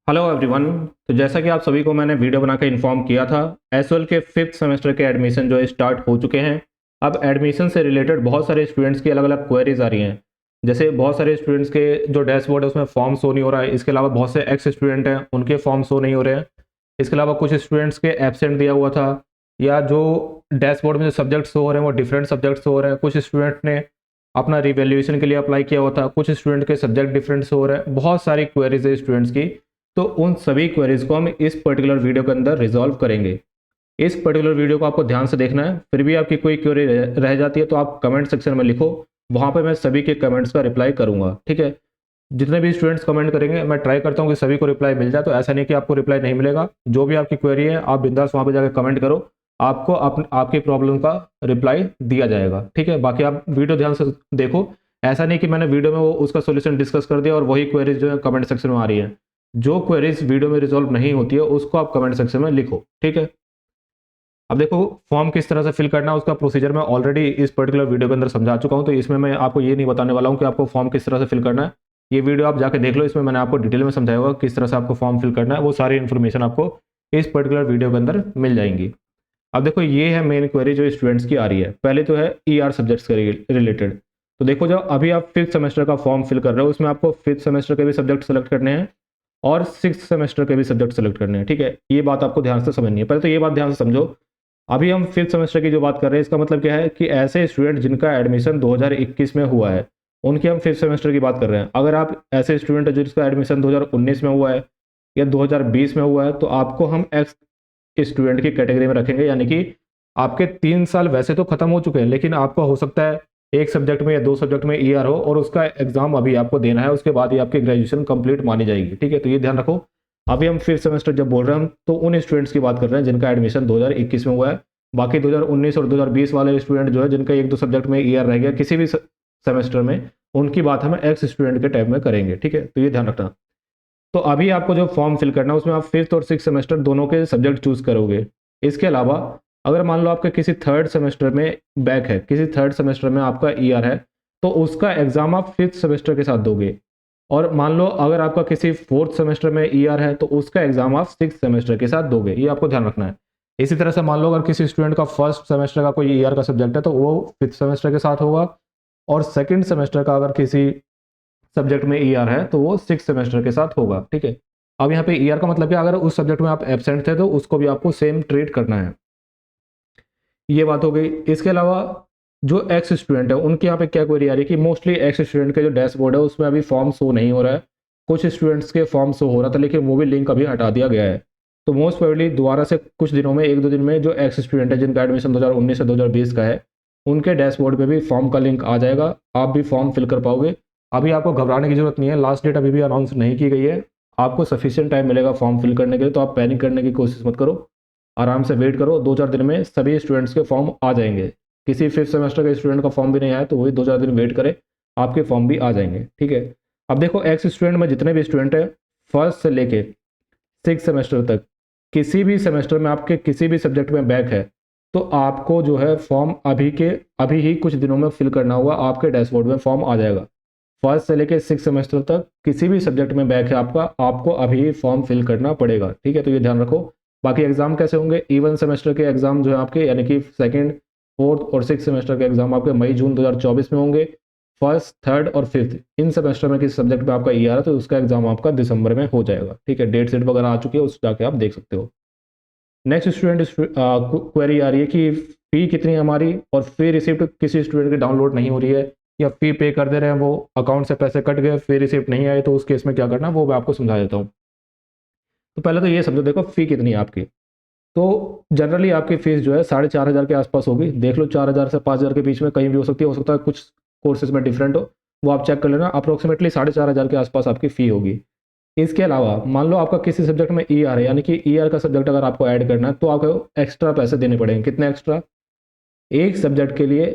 Hello everyone. तो जैसा कि आप सभी को मैंने वीडियो बनाकर इन्फॉर्म किया था, एसएल के 5th सेमेस्टर के एडमिशन जो है स्टार्ट हो चुके हैं। अब एडमिशन से रिलेटेड बहुत सारे स्टूडेंट्स की अलग अलग क्वेरीज आ रही हैं। जैसे बहुत सारे स्टूडेंट्स के जो डैशबोर्ड है उसमें फॉर्म शो नहीं हो रहा है। इसके अलावा बहुत से एक्स स्टूडेंट हैं, उनके फॉर्म शो नहीं हो रहे हैं। इसके अलावा कुछ स्टूडेंट्स के एब्सेंट दिया हुआ था, या जो डैशबोर्ड में जो सब्जेक्ट शो हो रहे हैं वो डिफरेंट सब्जेक्ट शो हो रहे हैं। कुछ स्टूडेंट ने अपना रिवैल्यूएशन के लिए अप्लाई किया हुआ था, कुछ स्टूडेंट के सब्जेक्ट डिफरेंट शो हो रहे हैं। बहुत सारी क्वेरीज है स्टूडेंट्स की। तो उन सभी क्वेरीज को हम इस पर्टिकुलर वीडियो के अंदर रिजॉल्व करेंगे। इस पर्टिकुलर वीडियो को आपको ध्यान से देखना है। फिर भी आपकी कोई क्वेरी रह जाती है तो आप कमेंट सेक्शन में लिखो, वहाँ पे मैं सभी के कमेंट्स का रिप्लाई करूँगा। ठीक है, जितने भी स्टूडेंट्स कमेंट करेंगे मैं ट्राई करता हूँ कि सभी को रिप्लाई मिल जाए। तो ऐसा नहीं कि आपको रिप्लाई नहीं मिलेगा। जो भी आपकी क्वेरी है आप बिंदास वहाँ पे जाकर कमेंट करो, आपको आपकी प्रॉब्लम का रिप्लाई दिया जाएगा। ठीक है, बाकी आप वीडियो ध्यान से देखो। ऐसा नहीं कि मैंने वीडियो में वो उसका सोल्यूशन डिस्कस कर दिया और वही क्वेरीज जो है कमेंट सेक्शन में आ रही है। जो क्वेरीज वीडियो में रिजॉल्व नहीं होती है उसको आप कमेंट सेक्शन में लिखो। ठीक है, अब देखो फॉर्म किस तरह से फिल करना है उसका प्रोसीजर मैं ऑलरेडी इस पर्टिकुलर वीडियो के अंदर समझा चुका हूं। तो इसमें मैं आपको ये नहीं बताने वाला हूं कि आपको फॉर्म किस तरह से फिल करना है। ये वीडियो आप जाके देख लो, इसमें मैंने आपको डिटेल में समझाया होगा किस तरह से आपको फॉर्म फिल करना है। वो सारी इन्फॉर्मेशन आपको इस पर्टिकुलर वीडियो के अंदर मिल जाएंगी। अब देखो ये है मेन क्वेरी जो स्टूडेंट्स की आ रही है। पहले तो है ER सब्जेक्ट्स के रिलेटेड। तो देखो जब अभी आप 5th सेमेस्टर का फॉर्म फिल कर रहे हो उसमें आपको 5th सेमेस्टर के भी सब्जेक्ट सेलेक्ट करने हैं और 6th सेमेस्टर के भी सब्जेक्ट सेलेक्ट करने हैं। ठीक है, ये बात आपको ध्यान से समझनी है। पहले तो ये बात ध्यान से समझो, अभी हम 5th सेमेस्टर की जो बात कर रहे हैं इसका मतलब क्या है कि ऐसे स्टूडेंट जिनका एडमिशन 2021 में हुआ है उनकी हम 5th सेमेस्टर की बात कर रहे हैं। अगर आप ऐसे स्टूडेंट है जिसका एडमिशन 2019 में हुआ है या 2020 में हुआ है तो आपको हम एक्स स्टूडेंट की कैटेगरी में रखेंगे। यानी कि आपके 3 साल वैसे तो खत्म हो चुके हैं, लेकिन आपका हो सकता है एक सब्जेक्ट में या 2 सब्जेक्ट में ER हो और उसका एग्जाम अभी आपको देना है, उसके बाद ही आपकी ग्रेजुएशन कंप्लीट मानी जाएगी। ठीक है, तो ये ध्यान रखो। अभी हम 5th सेमेस्टर जब बोल रहे हैं हम तो उन स्टूडेंट्स की बात कर रहे हैं जिनका एडमिशन 2021 में हुआ है। बाकी 2019 और 2020 वाले स्टूडेंट जो है जिनका 1-2 सब्जेक्ट में ER रह गया किसी भी सेमेस्टर में, उनकी बात हम एक्स स्टूडेंट के टाइम में करेंगे। ठीक है, तो ये ध्यान रखना। तो अभी आपको जो फॉर्म फिल करना है उसमें आप 5th और 6th सेमेस्टर दोनों के सब्जेक्ट चूज करोगे। इसके अलावा अगर मान लो आपके किसी 3rd सेमेस्टर में बैक है, किसी 3rd सेमेस्टर में आपका ER है, तो उसका एग्जाम आप 5th सेमेस्टर के साथ दोगे। और मान लो अगर आपका किसी 4th सेमेस्टर में ER है तो उसका एग्जाम आप 6th सेमेस्टर के साथ दोगे। ये आपको ध्यान रखना है। इसी तरह से मान लो अगर किसी स्टूडेंट का 1st सेमेस्टर का कोई ER का सब्जेक्ट है तो वो 5th सेमेस्टर के साथ होगा, और 2nd सेमेस्टर का अगर किसी सब्जेक्ट में ER है तो वो 6th सेमेस्टर के साथ होगा। ठीक है, अब यहाँ पे ER का मतलब क्या, अगर उस सब्जेक्ट में आप एबसेंट थे तो उसको भी आपको सेम ट्रीट करना है। ये बात हो गई। इसके अलावा जो एक्स स्टूडेंट है उनके यहाँ पे क्या क्वेरी आ रही है कि मोस्टली एक्स स्टूडेंट के जो डैशबोर्ड है उसमें अभी फॉर्म शो नहीं हो रहा है। कुछ स्टूडेंट्स के फॉर्म शो हो रहा था लेकिन वो भी लिंक अभी हटा दिया गया है। तो मोस्ट प्रोबेबली दोबारा से कुछ दिनों में 1-2 दिन में जो एक्स स्टूडेंट है जिनका एडमिशन 2019 से 2020 का है उनके डैशबोर्ड पे भी फॉर्म का लिंक आ जाएगा, आप भी फॉर्म फिल कर पाओगे। अभी आपको घबराने की जरूरत नहीं है, लास्ट डेट अभी भी अनाउंस नहीं की गई है। आपको सफिशियंट टाइम मिलेगा फॉर्म फिल करने के लिए, तो आप पैनिक करने की कोशिश मत करो। आराम से वेट करो, 2-4 दिन में सभी स्टूडेंट्स के फॉर्म आ जाएंगे। किसी 5th सेमेस्टर के स्टूडेंट का फॉर्म भी नहीं आया तो वही 2-4 दिन वेट करें, आपके फॉर्म भी आ जाएंगे। ठीक है, अब देखो एक्स स्टूडेंट में जितने भी स्टूडेंट है 1st से लेके 6th सेमेस्टर तक किसी भी सेमेस्टर में आपके किसी भी सब्जेक्ट में बैक है तो आपको जो है फॉर्म अभी ही कुछ दिनों में फिल करना होगा। आपके डैशबोर्ड में फॉर्म आ जाएगा। 1st से लेके 6th सेमेस्टर तक किसी भी सब्जेक्ट में बैक है आपका, आपको अभी ही फॉर्म फिल करना पड़ेगा। ठीक है, तो ये ध्यान रखो। बाकी एग्जाम कैसे होंगे, इवन सेमेस्टर के एग्जाम जो है आपके यानी कि 2nd, 4th और 6th सेमेस्टर के एग्जाम आपके मई-जून 2024 में होंगे। 1st, 3rd और 5th इन सेमेस्टर में किसी सब्जेक्ट में आपका ER है तो उसका एग्जाम आपका दिसंबर में हो जाएगा। ठीक है, डेट सेट वगैरह आ चुकी है, उस जाके आप देख सकते हो। नेक्स्ट स्टूडेंट क्वेरी आ रही है कि फ़ी कितनी है हमारी, और फी रिसिप्ट किसी स्टूडेंट की डाउनलोड नहीं हो रही है या फ़ी पे कर दे रहे हैं, वो अकाउंट से पैसे कट गए, फी रिसिप्ट नहीं आए, तो उस केस में क्या करना है वो मैं आपको समझा देता हूँ। तो पहले तो ये समझो, देखो फ़ी कितनी है आपकी। तो जनरली आपकी फ़ीस जो है 4,500 के आसपास होगी। देख लो 4,000 से 5,000 के बीच में कहीं भी हो सकता है कुछ कोर्सेज में डिफरेंट हो, वो आप चेक कर लेना। अप्रोक्सीमेटली 4,500 के आसपास आपकी फ़ी होगी। इसके अलावा मान लो आपका किसी सब्जेक्ट में ER है, यानी कि ER का सब्जेक्ट अगर आपको ऐड करना है तो आपको एक्स्ट्रा पैसे देने पड़ेंगे। कितने एक्स्ट्रा, एक सब्जेक्ट के लिए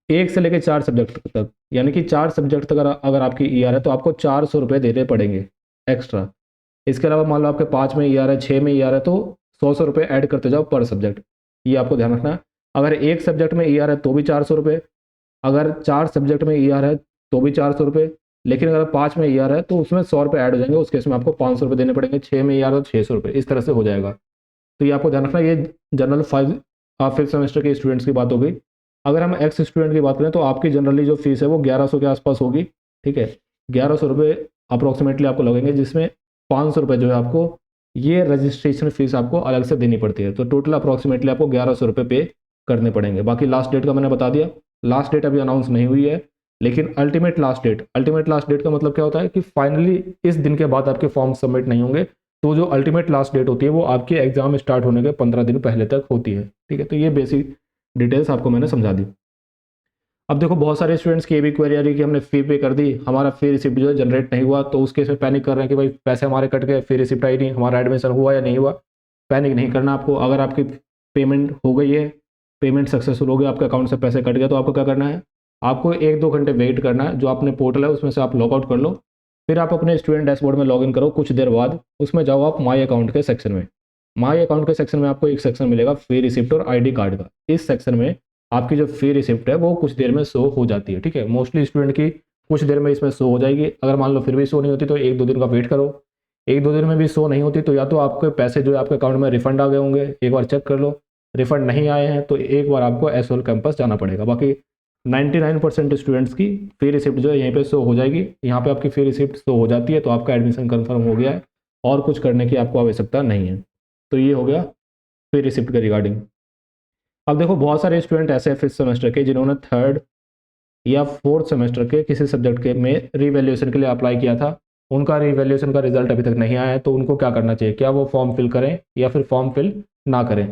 1 से लेकर 4 सब्जेक्ट तक, यानी कि 4 सब्जेक्ट तक अगर आपकी ER है तो आपको 400 रुपये देने पड़ेंगे एक्स्ट्रा। इसके अलावा मान लो आपके 5 में ER है, 6 में ER है, तो 100 रुपये ऐड करते जाओ पर सब्जेक्ट। ये आपको ध्यान रखना है। अगर एक सब्जेक्ट में ER है तो भी 400 रुपये, अगर 4 सब्जेक्ट में ER है तो भी 400 रुपये, लेकिन अगर 5 में ईयर है तो उसमें 100 रुपये ऐड हो जाएंगे, उस केस में आपको 500 रुपये देने पड़ेंगे। 6 में ईयर तो 600 रुपये, इस तरह से हो जाएगा। तो ये आपको ध्यान रखना, ये जनरल 5th सेमेस्टर के स्टूडेंट्स की बात हो गई। अगर हम एक्स स्टूडेंट की बात करें तो आपकी जनरली जो फीस है वो 1100 के आसपास होगी, ठीक है। 1100 रुपये अप्रोक्सीमेटली आपको लगेंगे, जिसमें 500 रुपये जो है आपको ये रजिस्ट्रेशन फीस आपको अलग से देनी पड़ती है। तो टोटल अप्रोक्सीमेटली आपको 1100 रुपये पे करने पड़ेंगे। बाकी लास्ट डेट का मैंने बता दिया, लास्ट डेट अभी अनाउंस नहीं हुई है, लेकिन अल्टीमेट लास्ट डेट का मतलब क्या होता है कि फाइनली इस दिन के बाद आपके फॉर्म सबमिट नहीं होंगे। तो जो अल्टीमेट लास्ट डेट होती है वो आपके एग्जाम स्टार्ट होने के 15 दिन पहले तक होती है, ठीक है। तो ये बेसिक डिटेल्स आपको मैंने समझा दी। अब देखो बहुत सारे स्टूडेंट्स की ये भी क्वेरी आ रही है कि हमने फ़ी पे कर दी, हमारा फ़ी रिसिप्ट जो है जनरेट नहीं हुआ, तो उस केस में पैनिक कर रहे हैं कि भाई पैसे हमारे कट गए, फ़ी रिसिप्ट आई नहीं, हमारा एडमिशन हुआ या नहीं हुआ। पैनिक नहीं करना आपको। अगर आपकी पेमेंट हो गई है, पेमेंट सक्सेसफुल हो गया, आपके अकाउंट से पैसे कट गए, तो आपको क्या करना है, आपको 1-2 घंटे वेट करना है। जो आपने पोर्टल है उसमें से आप लॉग आउट कर लो, फिर आप अपने स्टूडेंट डैशबोर्ड में लॉगिन करो। कुछ देर बाद उसमें जाओ आप माई अकाउंट के सेक्शन में। माई अकाउंट के सेक्शन में आपको एक सेक्शन मिलेगा फ़ी रिसिप्ट और ID कार्ड का। इस सेक्शन में आपकी जो फ़ी रिसिप्ट है वो कुछ देर में शो हो जाती है, ठीक है। मोस्टली स्टूडेंट की कुछ देर में इसमें शो हो जाएगी। अगर मान लो फिर भी शो नहीं होती तो 1-2 दिन का वेट करो। 1-2 दिन में भी शो नहीं होती तो या तो आपके पैसे जो है आपके अकाउंट में रिफंड आ गए होंगे, एक बार चेक कर लो। रिफंड नहीं आए हैं तो एक बार आपको एसओएल कैंपस जाना पड़ेगा। बाकी 99% स्टूडेंट्स की फ़ी रिसिप्ट जो है यहीं पे शो हो जाएगी। यहाँ पे आपकी फ़ी रिसिप्ट शो हो जाती है तो आपका एडमिशन कंफर्म हो गया है और कुछ करने की आपको आवश्यकता नहीं है। तो ये हो गया फ़ी रिसिप्ट के रिगार्डिंग। अब देखो बहुत सारे स्टूडेंट ऐसे हैं 5th सेमेस्टर के जिन्होंने 3rd या 4th सेमेस्टर के किसी सब्जेक्ट के में रीवैल्यूएशन के लिए अप्लाई किया था, उनका रीवैल्यूएशन का रिजल्ट अभी तक नहीं आया है। तो उनको क्या करना चाहिए, क्या वो फॉर्म फिल करें या फिर फॉर्म फिल ना करें।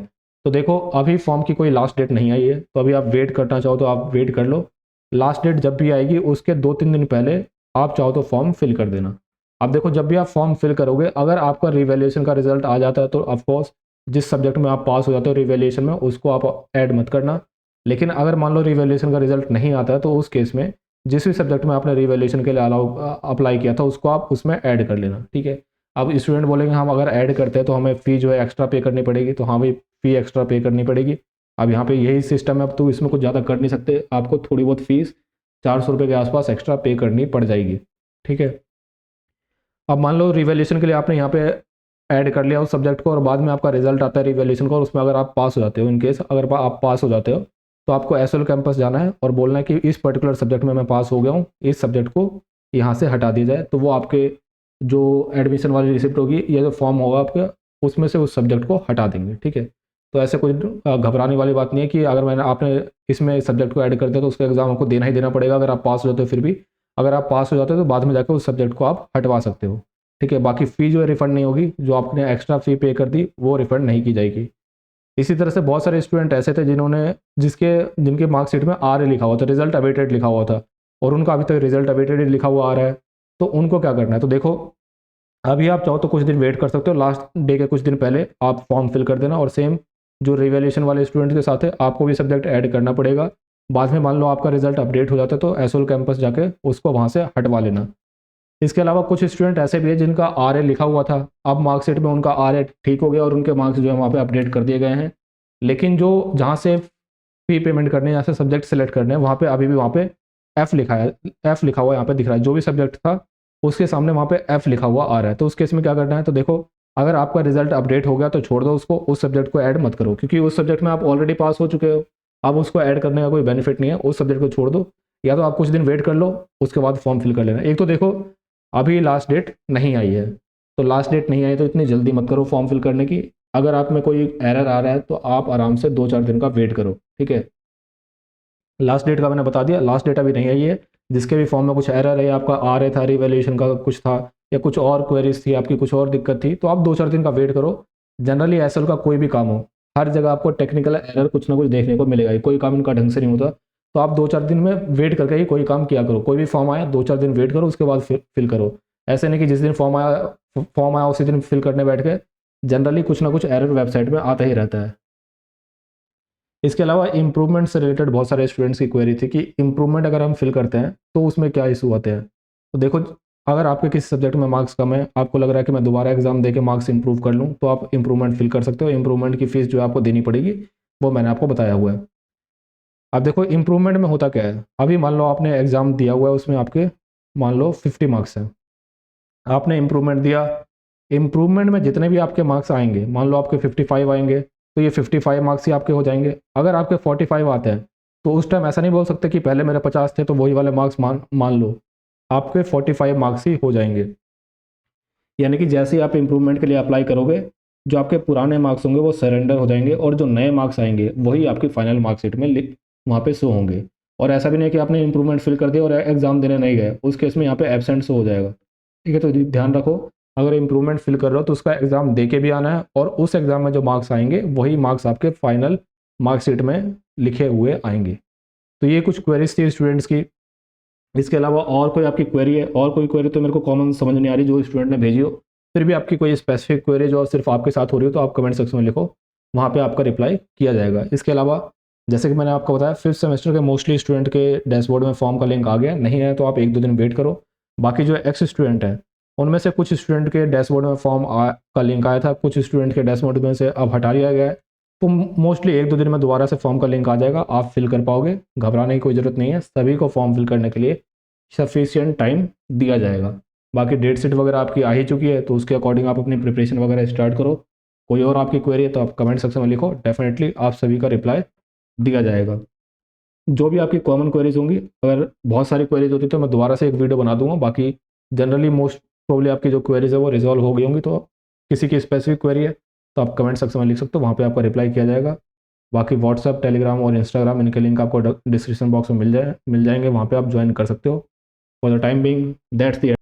तो देखो अभी फॉर्म की कोई लास्ट डेट नहीं आई है, तो अभी आप वेट करना चाहो तो आप वेट कर लो। लास्ट डेट जब भी आएगी उसके 2-3 दिन पहले आप चाहो तो फॉर्म फिल कर देना। अब देखो जब भी आप फॉर्म फिल करोगे, अगर आपका रीवैल्यूएशन का रिजल्ट आ जाता है तो ऑफकोर्स जिस सब्जेक्ट में आप पास हो जाते हो रिवैल्यूएशन में, उसको आप ऐड मत करना। लेकिन अगर मान लो रिवैल्यूएशन का रिजल्ट नहीं आता है तो उस केस में जिस भी सब्जेक्ट में आपने रिवैल्यूएशन के लिए अप्लाई किया था उसको आप उसमें ऐड कर लेना, ठीक है। अब स्टूडेंट बोलेंगे हम अगर ऐड करते हैं तो हमें फ़ी जो है एक्स्ट्रा पे करनी पड़ेगी, तो हाँ भाई फ़ी एक्स्ट्रा पे करनी पड़ेगी। अब यहाँ पे यही सिस्टम है, अब तो इसमें कुछ ज़्यादा कर नहीं सकते, आपको थोड़ी बहुत फीस 400 रुपये के आसपास एक्स्ट्रा पे करनी पड़ जाएगी, ठीक है। अब मान लो रिवैल्यूएशन के लिए आपने यहाँ पे ऐड कर लिया उस सब्जेक्ट को और बाद में आपका रिजल्ट आता है रिवैल्यूएशन का और उसमें अगर आप पास हो जाते हो, इन केस अगर आप पास हो जाते हो तो आपको एसएल कैंपस जाना है और बोलना है कि इस पर्टिकुलर सब्जेक्ट में मैं पास हो गया हूँ, इस सब्जेक्ट को यहाँ से हटा दिया जाए। तो वो आपके जो एडमिशन वाली रिसिप्ट होगी या जो फॉर्म होगा आपका उसमें से उस सब्जेक्ट को हटा देंगे, ठीक है। तो ऐसे कुछ घबराने वाली बात नहीं है कि अगर मैंने आपने इसमें सब्जेक्ट को ऐड कर दिया तो उसका एग्ज़ाम आपको देना ही देना पड़ेगा। अगर आप पास हो जाते हो, फिर भी अगर आप पास हो जाते हो तो बाद में जाकर उस सब्जेक्ट को आप हटवा सकते हो, ठीक है। बाकी फ़ी जो है रिफ़ंड नहीं होगी, जो आपने एक्स्ट्रा फ़ी पे कर दी वो रिफ़ंड नहीं की जाएगी। इसी तरह से बहुत सारे स्टूडेंट ऐसे थे जिनके मार्कशीट में आर लिखा हुआ था, रिजल्ट अवेटेड लिखा हुआ था, और उनका अभी तक रिजल्ट अवेटेड लिखा हुआ आ रहा है। तो उनको क्या करना है, तो देखो अभी आप चाहो तो कुछ दिन वेट कर सकते हो, लास्ट डे के कुछ दिन पहले आप फॉर्म फिल कर देना। और सेम जो रिवैल्यूएशन वाले स्टूडेंट के साथ है आपको भी सब्जेक्ट ऐड करना पड़ेगा। बाद में मान लो आपका रिजल्ट अपडेट हो जाता है तो एसओएल कैंपस जाके उसको वहाँ से हटवा लेना। इसके अलावा कुछ स्टूडेंट ऐसे भी है जिनका आर लिखा हुआ था, अब मार्कशीट में उनका आर ठीक हो गया और उनके मार्क्स जो है वहाँ पे अपडेट कर दिए गए हैं, लेकिन जो जहाँ से फी पेमेंट करने हैं, जहाँ से सब्जेक्ट सेलेक्ट करने हैं, वहाँ पे अभी भी वहाँ पे एफ लिखा है, एफ लिखा हुआ यहाँ पे दिख रहा है। जो भी सब्जेक्ट था उसके सामने वहाँ पे एफ लिखा हुआ आ रहा है। तो उस केस में क्या करना है, तो देखो अगर आपका रिजल्ट अपडेट हो गया तो छोड़ दो उसको, उस सब्जेक्ट को ऐड मत करो, क्योंकि उस सब्जेक्ट में आप ऑलरेडी पास हो चुके हो। अब उसको ऐड करने का कोई बेनिफिट नहीं है, उस सब्जेक्ट को छोड़ दो, या तो आप कुछ दिन वेट कर लो उसके बाद फॉर्म फिल कर लेना। एक तो देखो अभी लास्ट डेट नहीं आई है, तो लास्ट डेट नहीं आई तो इतनी जल्दी मत करो फॉर्म फिल करने की। अगर आप में कोई एरर आ रहा है तो आप आराम से 2-4 दिन का वेट करो, ठीक है। लास्ट डेट का मैंने बता दिया, लास्ट डेट अभी नहीं आई है। जिसके भी फॉर्म में कुछ एरर है, आपका आ रहा था रिवैल्यूएशन का कुछ था या कुछ और क्वेरीज थी, आपकी कुछ और दिक्कत थी, तो आप 2-4 दिन का वेट करो। जनरली एसएल का कोई भी काम हो, हर जगह आपको टेक्निकल एरर कुछ ना कुछ देखने को मिलेगा ही, कोई काम इनका ढंग से नहीं होता। तो आप 2-4 दिन में वेट करके ही कोई काम किया करो। कोई भी फॉर्म आया 2-4 दिन वेट करो, उसके बाद फिल करो। ऐसे नहीं कि जिस दिन फॉर्म आया उसी दिन फिल करने बैठ के, जनरली कुछ ना कुछ एरर वेबसाइट में आता ही रहता है। इसके अलावा इंप्रूवमेंट से रिलेटेड बहुत सारे स्टूडेंट्स की क्वेरी थी कि इंप्रूवमेंट अगर हम फिल करते हैं तो उसमें क्या इशू आते हैं। तो देखो अगर आपके किसी सब्जेक्ट में मार्क्स कम है, आपको लग रहा है कि मैं दोबारा एग्जाम देके मार्क्स इंप्रूव कर लूँ, तो आप इंप्रूवमेंट फिल कर सकते हो। इंप्रूवमेंट की फीस जो है आपको देनी पड़ेगी, वो मैंने आपको बताया हुआ है। अब देखो इंप्रूवमेंट में होता क्या है, अभी मान लो आपने एग्जाम दिया हुआ है, उसमें आपके मान लो 50 मार्क्स है, आपने इम्प्रूवमेंट दिया, इम्प्रूवमेंट में जितने भी आपके मार्क्स आएंगे, मान लो आपके 55 आएंगे तो ये 55 मार्क्स ही आपके हो जाएंगे। अगर आपके 45 आते हैं तो उस टाइम ऐसा नहीं बोल सकते कि पहले मेरे 50 थे तो वही वाले मार्क्स मान लो, आपके 45 मार्क्स ही हो जाएंगे। यानी कि जैसे ही आप इम्प्रूवमेंट के लिए अप्लाई करोगे, जो आपके पुराने मार्क्स होंगे वो सरेंडर हो जाएंगे और जो नए मार्क्स आएंगे वही आपकी फाइनल मार्कशीट में वहाँ पे शो होंगे। और ऐसा भी नहीं कि आपने इम्प्रूवमेंट फिल कर दिया और एग्जाम देने नहीं गए, उस केस में यहाँ पे एबसेंट शो हो जाएगा। ठीक है, तो ध्यान रखो, अगर इम्प्रूवमेंट फिल कर रहे हो तो उसका एग्ज़ाम दे के भी आना है और उस एग्ज़ाम में जो मार्क्स आएंगे वही मार्क्स आपके फाइनल मार्कशीट में लिखे हुए आएंगे। तो ये कुछ क्वेरीज थी स्टूडेंट्स की। इसके अलावा और कोई आपकी क्वेरी है? और कोई क्वेरी तो मेरे को कॉमन समझ नहीं आ रही जो स्टूडेंट ने भेजी हो। फिर भी आपकी कोई स्पेसिफिक क्वेरी जो सिर्फ आपके साथ हो रही हो तो आप कमेंट सेक्शन में लिखो, वहाँ पे आपका रिप्लाई किया जाएगा। इसके अलावा जैसे कि मैंने आपको बताया, 5th सेमेस्टर के मोस्टली स्टूडेंट के डैशबोर्ड में फॉर्म का लिंक आ गया, नहीं है तो आप 1-2 दिन वेट करो। बाकी जो एक्स स्टूडेंट हैं उनमें से कुछ स्टूडेंट के डैशबोर्ड में फॉर्म का लिंक आया था, कुछ स्टूडेंट के डैशबोर्ड में से अब हटा लिया गया है, तो मोस्टली 1-2 दिन में दोबारा से फॉर्म का लिंक आ जाएगा, आप फिल कर पाओगे, घबराने की कोई ज़रूरत नहीं है। सभी को फॉर्म फिल करने के लिए सफिशिएंट टाइम दिया जाएगा। बाकी डेट शीट वगैरह आपकी आ ही चुकी है, तो उसके अकॉर्डिंग आप अपनी प्रिपरेशन वगैरह स्टार्ट करो। कोई और आपकी क्वेरी है तो आप कमेंट सेक्शन में लिखो, डेफिनेटली आप सभी का रिप्लाई दिया जाएगा। जो भी आपकी कॉमन क्वेरीज होंगी, अगर बहुत सारी क्वेरीज होती तो मैं दोबारा से एक वीडियो बना दूंगा। बाकी जनरली मोस्ट प्रोबली आपकी जो क्वेरीज है वो रिजॉल्व हो गई होंगी, तो किसी की स्पेसिफिक क्वेरी है तो आप कमेंट सेक्शन में लिख सकते हो, वहाँ पे आपका रिप्लाई किया जाएगा। बाकी व्हाट्सअप, टेलीग्राम और इंस्टाग्राम, इनके लिंक आपको डिस्क्रिप्शन बॉक्स में मिल जाएंगे, वहाँ पे आप ज्वाइन कर सकते हो। For the time being that's the